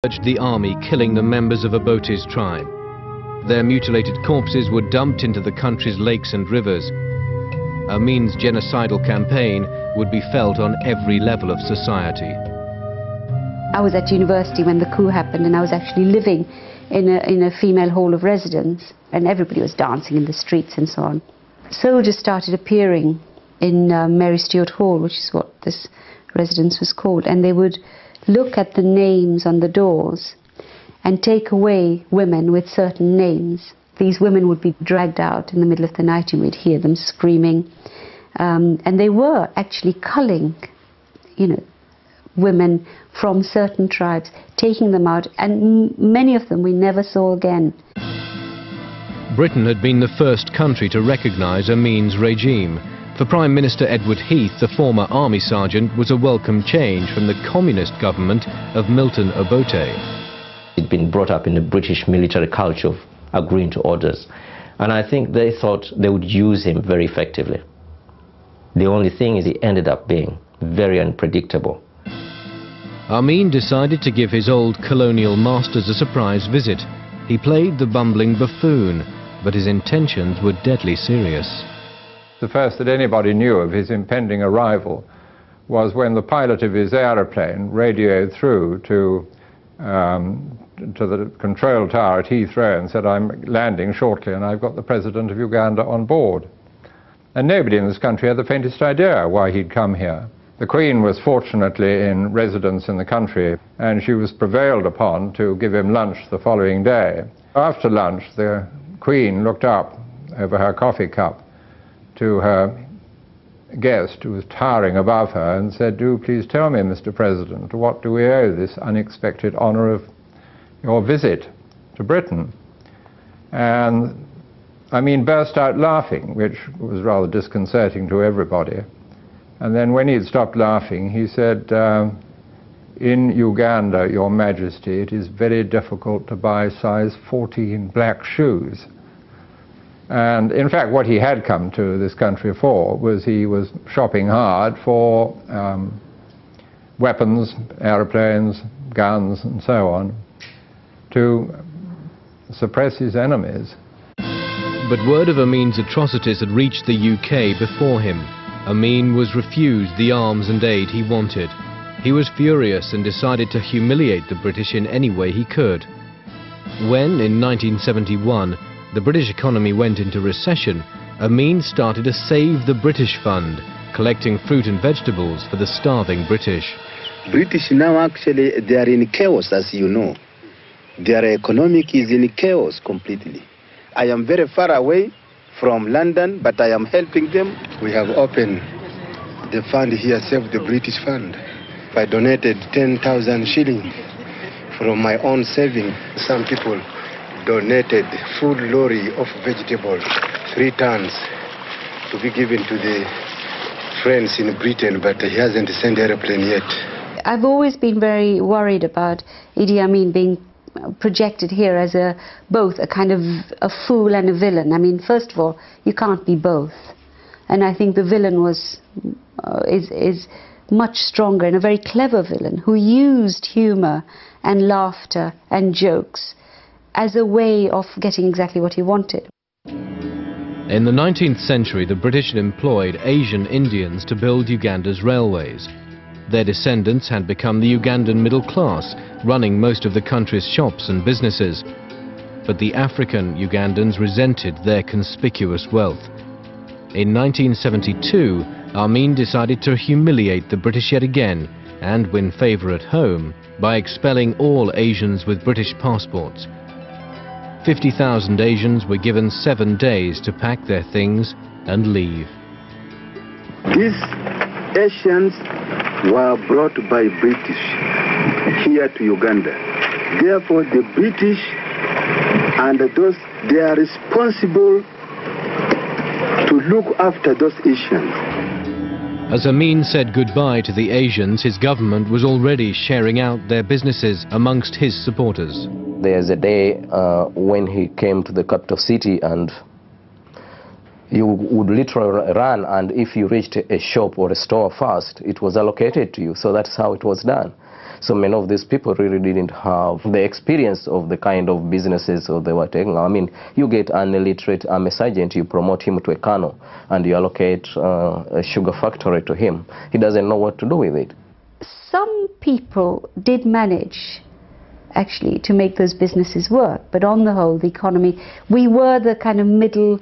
urged the army, killing the members of Obote's tribe. Their mutilated corpses were dumped into the country's lakes and rivers. Amin's genocidal campaign would be felt on every level of society. I was at university when the coup happened, and I was actually living in a female hall of residence, and everybody was dancing in the streets and so on. Soldiers started appearing in Mary Stuart Hall, which is what this residence was called, and they would look at the names on the doors and take away women with certain names. These women would be dragged out in the middle of the night, and we'd hear them screaming. And they were actually culling, women from certain tribes, taking them out, and many of them we never saw again. Britain had been the first country to recognise Amin's regime. For Prime Minister Edward Heath, the former army sergeant, was a welcome change from the communist government of Milton Obote. He'd been brought up in the British military culture of agreeing to orders, and I think they thought they would use him very effectively. The only thing is he ended up being very unpredictable. Amin decided to give his old colonial masters a surprise visit. He played the bumbling buffoon, but his intentions were deadly serious. The first that anybody knew of his impending arrival was when the pilot of his aeroplane radioed through to the control tower at Heathrow and said, "I'm landing shortly and I've got the President of Uganda on board." And nobody in this country had the faintest idea why he'd come here. The Queen was fortunately in residence in the country, and she was prevailed upon to give him lunch the following day. After lunch, the Queen looked up over her coffee cup to her guest, who was towering above her, and said, "Do please tell me, Mr. President, what do we owe this unexpected honour of your visit to Britain?" And Amin burst out laughing, which was rather disconcerting to everybody. And then when he had stopped laughing, he said, "In Uganda, Your Majesty, it is very difficult to buy size 14 black shoes." And in fact, what he had come to this country for was he was shopping hard for weapons, aeroplanes, guns, and so on, to suppress his enemies. But word of Amin's atrocities had reached the UK before him. Amin was refused the arms and aid he wanted. He was furious and decided to humiliate the British in any way he could. When, in 1971, the British economy went into recession, Amin started a Save the British Fund, collecting fruit and vegetables for the starving British. British now actually, they are in chaos, as you know. Their economic is in chaos completely. I am very far away from London, but I am helping them. We have opened the fund here, Save the British Fund. I donated 10,000 shillings from my own saving. Some people donated full lorry of vegetables, 3 tons, to be given to the friends in Britain, but he hasn't sent an airplane yet. I've always been very worried about Idi Amin being projected here as both a kind of a fool and a villain. I mean, first of all, you can't be both. And I think the villain is much stronger, and a very clever villain who used humour and laughter and jokes as a way of getting exactly what he wanted. In the 19th century, the British had employed Asian Indians to build Uganda's railways. Their descendants had become the Ugandan middle class, running most of the country's shops and businesses. But the African Ugandans resented their conspicuous wealth. In 1972, Amin decided to humiliate the British yet again and win favour at home by expelling all Asians with British passports. 50,000 Asians were given 7 days to pack their things and leave. These Asians were brought by British here to Uganda. Therefore, the British and they are responsible to look after those Asians. As Amin said goodbye to the Asians, his government was already sharing out their businesses amongst his supporters. There's a day when he came to the capital city, and you would literally run, and if you reached a shop or a store first, it was allocated to you. So that's how it was done. So many of these people really didn't have the experience of the kind of businesses that they were taking. I mean, you get an illiterate army sergeant, you promote him to a colonel, and you allocate a sugar factory to him. He doesn't know what to do with it. Some people did manage actually to make those businesses work, but on the whole the economy, we were the kind of middle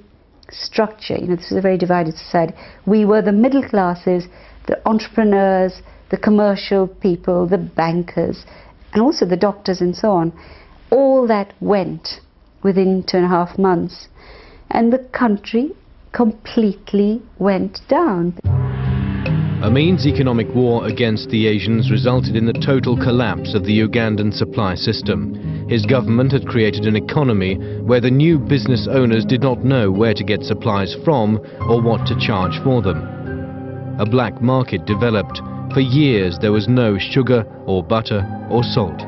structure. You know, this was a very divided society. We were the middle classes, the entrepreneurs, the commercial people, the bankers, and also the doctors and so on. All that went within 2.5 months, and the country completely went down. Amin's economic war against the Asians resulted in the total collapse of the Ugandan supply system. His government had created an economy where the new business owners did not know where to get supplies from or what to charge for them. A black market developed. For years there was no sugar or butter or salt.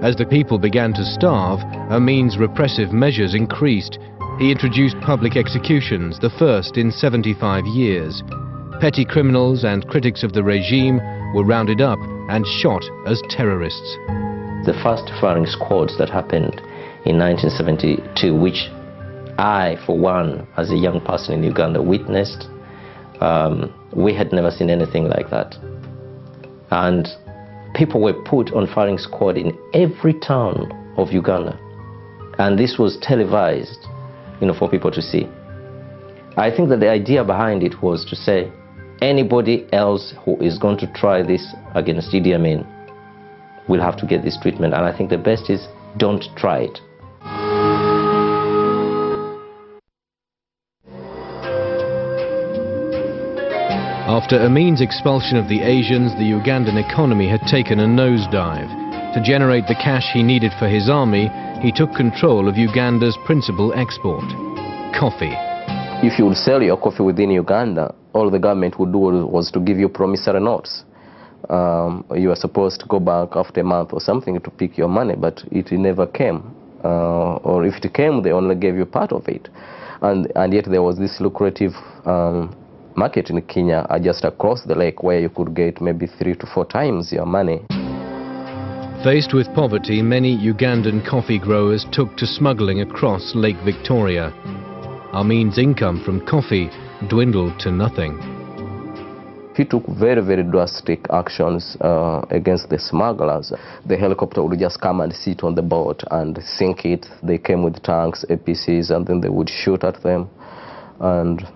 As the people began to starve, Amin's repressive measures increased. He introduced public executions, the first in 75 years. Petty criminals and critics of the regime were rounded up and shot as terrorists. The first firing squads that happened in 1972, which I, for one, as a young person in Uganda, witnessed, we had never seen anything like that. And people were put on firing squad in every town of Uganda. And this was televised, you know, for people to see. I think that the idea behind it was to say, anybody else who is going to try this against Idi Amin will have to get this treatment. And I think the best is don't try it. After Amin's expulsion of the Asians, the Ugandan economy had taken a nosedive. To generate the cash he needed for his army, he took control of Uganda's principal export, coffee. If you would sell your coffee within Uganda, all the government would do was to give you promissory notes. You were supposed to go back after a month or something to pick your money, but it never came. Or if it came, they only gave you part of it. And yet there was this lucrative market in Kenya just across the lake where you could get maybe 3 to 4 times your money. Faced with poverty, many Ugandan coffee growers took to smuggling across Lake Victoria. Amin's income from coffee dwindled to nothing. He took very, very drastic actions against the smugglers. The helicopter would just come and sit on the boat and sink it. They came with tanks, APCs, and then they would shoot at them. And